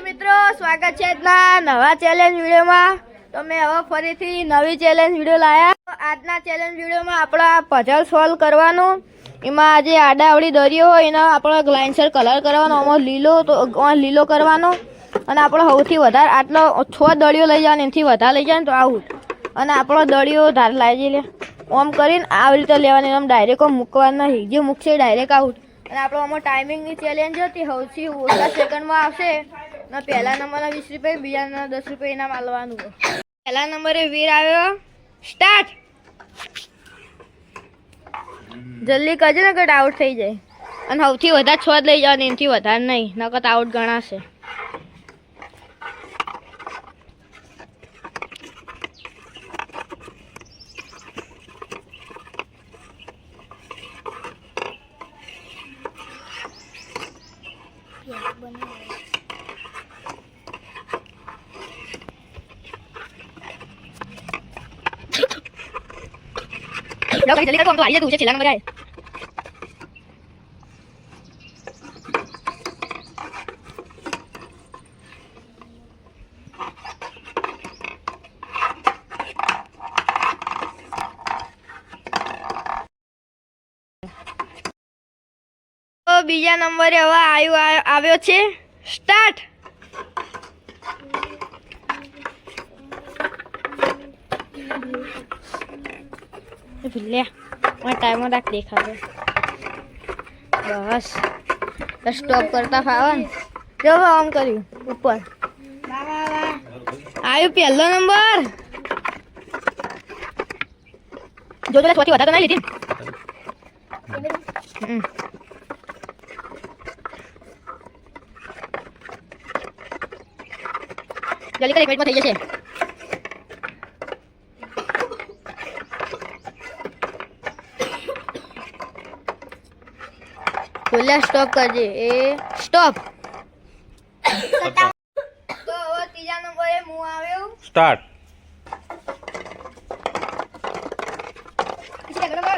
માતાજી મિત્રો, સ્વાગત છે આજના નવા ચેલેન્જ વિડીયોમાં। તો મેં હવે ફરીથી નવી ચેલેન્જ વિડીયો લાયા। આજના ચેલેન્જ વિડીયોમાં આપણા પઝલ સોલ્વ કરવાનું। એમાં આજે આડાવડી દરિયો હોય એનો આપણે ગ્લાઇન્સર કલર કરવાનો, આમાં લીલો કરવાનો અને આપણો સૌથી વધારે આટલો 6 દળીઓ લઈ જવાનો, એનાથી વધારે લઈ જાય તો આઉટ। અને આપણો દળીઓ ધાર લાવી લે ઓમ કરીને આવી રીતે લેવાની, આમ ડાયરેક્ટ મૂકવાનો નહીં, જે મૂકશે ડાયરેક્ટ આઉટ। અને આપણો આમાં ટાઈમિંગની ચેલેન્જ હતી, સૌથી ઓછા સેકન્ડમાં આવશે ને પહેલા નંબરના 20 રૂપિયા, બીજાના 10 રૂપિયા ઇનામ આલવાનું। પહેલા નંબરે વીર આવ્યો, સ્ટાર્ટ। જલ્દી કરજો ને કે આઉટ થઈ જાય, અને સૌથી વધારે 6 જ લઈ જવાની, એનાથી વધારે નહીં, નકર આઉટ ગણાશે। लो कहीं जल्दी कर, तो हम तो आ ही है, तू छेला नंबर आए। तो बीजा नंबरे हवा આવ્યો છે, સ્ટાર્ટ। લે टाइम देखा बस स्टॉप करता फावन जो आम कर ऊपर आयु पहलो नंबर जो छोटी बता तो नहीं लीधी जल्दी कर, 1 मिनट में થઈ જશે। बोला स्टॉप कर दे, ए स्टॉप। तो वो तीजा नंबर ए मुंह આવ્યો, स्टार्ट। किसी का नंबर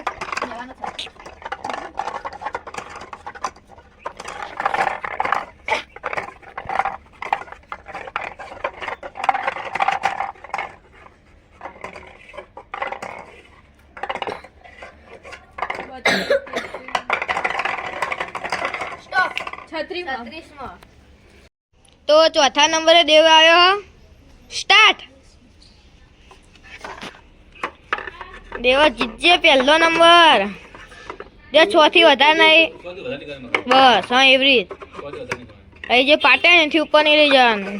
तो चौथा नंबर देव आयो, स्टार्ट। देवा जीतजे पहलो नंबर, दे 6 થી વધારે નહીં, બસ। हाँ एवरी અહીં જે પાટે ને એથી ઉપર નહીં લઈ જવાનું।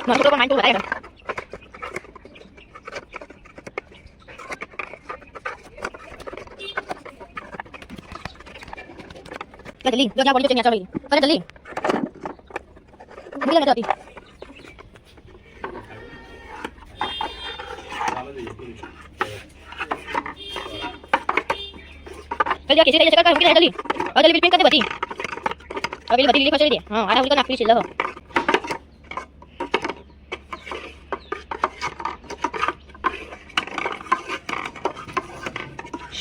મસ્તો પણ માઇન્ડ વધારે जल्दी जो क्या बॉडी तो नीचे भाई, अरे जल्दी मुझे नहीं जाती। चल जा, किसी का चक्कर कर, मुझे जल्दी और जल्दी पिन करते बती, अभी बती लीली फंस दे। हां आधा उनका नापी चिल्ला हो।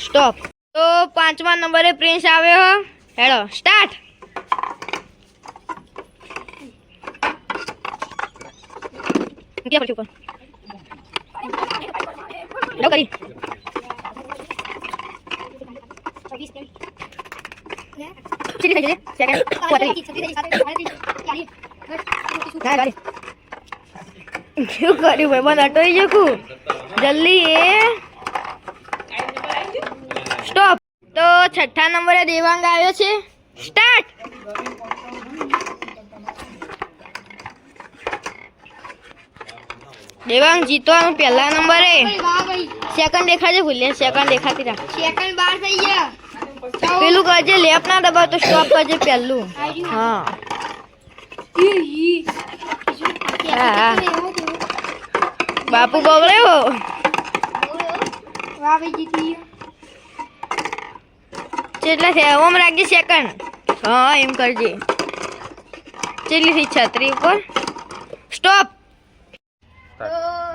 स्टॉप। तो 5वां नंबरे प्रिंस આવ્યો, हेलो स्टार्ट। क्या पड़ी ऊपर लो करी चली चली सेकंड ना गाड़ी क्यों करी भाई, बंद हटोई जकू जल्दी ए स्टॉप। तो 6ठा नंबरे देवांग આવ્યો છે, स्टार्ट। देवांग जीतવાનું પહેલા નંબરે, સેકન્ડ દેખાજે, ભૂલે સેકન્ડ દેખાતી રાખ, સેકન્ડ 12 થઈ ગયા। પેલું કરજે, લેફ્ટ ના દબાવ તો સ્ટોપ કરજે પહેલું। હા હા બાપુ બગડ્યો, વાહ ભાઈ જીતી કેટલા થયા, ઓમ રાખજે સેકન્ડ। હા એમ કરજે, કેટલી થઈ 36 ઉપર, સ્ટોપ। તો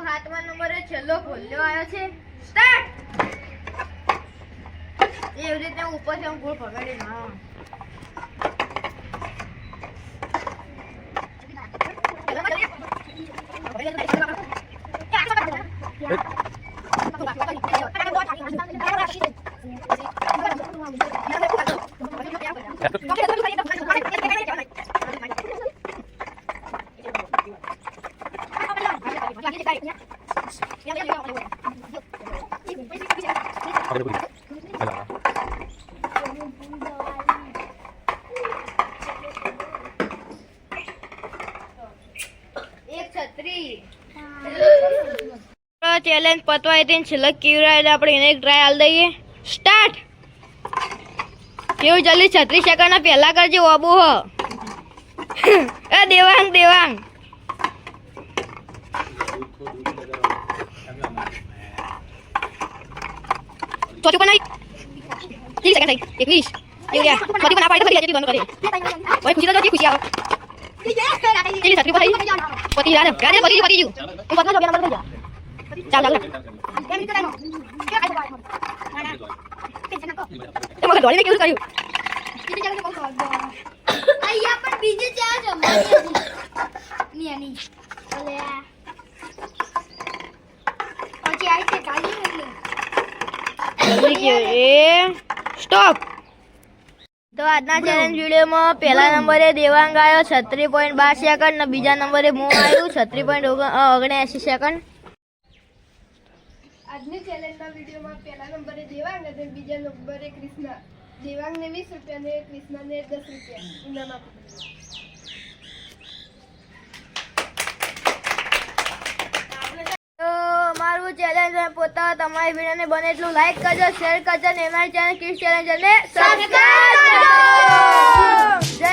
7મા નંબરે છેલ્લો ભોલ્યો આવ્યો છે, સ્ટાર્ટ। એવી રીતે ઉપર થી હું ગોળ પકડી ના ચેલેન્જ પતવાય હતી છેલ્લે કેવરાય એટલે આપણે એને એક ટ્રાય આલ દઈએ. સ્ટાર્ટ. કેવું જલ્દી 36 સેકન્ડ પહેલા કરજે ઓબુ હો. એ દેવાંગ દેવાંગ ચોથી બનાવી 30 સેકન્ડ થઈ 21 એવું યાર ચોથી બના પાડી તો ફરી બંધ કરી ઓય ખુશી તો ખુશી આવો 30 સેકન્ડ પડી પતી યાર ગાડી પતી ગયું હું બતનો જો નંબર થઈ જા ચાલ ચાલ કેમ નીકળ આનો કે આઈ બાય તમારે દોડી કેવું કર્યું અહીંયા પણ બીજી ચા જમવાની ની ઓલે આ પછી આઈ કે કાલી એટલે એ સ્ટોપ. તો આજના ચેલેન્જ વિડીયોમાં પહેલા નંબરે દેવાંગ આવ્યો 36.12 સેકન્ડ ને બીજા નંબરે હું આવ્યું 36.79 સેકન્ડ. આજની ચેલેન્જના વિડીયોમાં પહેલા નંબરે દેવાંગ અને બીજા નંબરે કૃષ્ણા. દેવાંગને 20 રૂપિયા અને કૃષ્ણાને 10 રૂપિયા ઇનામ આપી. તો મારું ચેલેન્જ પોતા તમારી વિડીયોને બને એટલું લાઈક કરજો, શેર કરજો અને અમારી ચેનલ ક્વિઝ ચેલેન્જરને સબસ્ક્રાઇબ કરજો. જય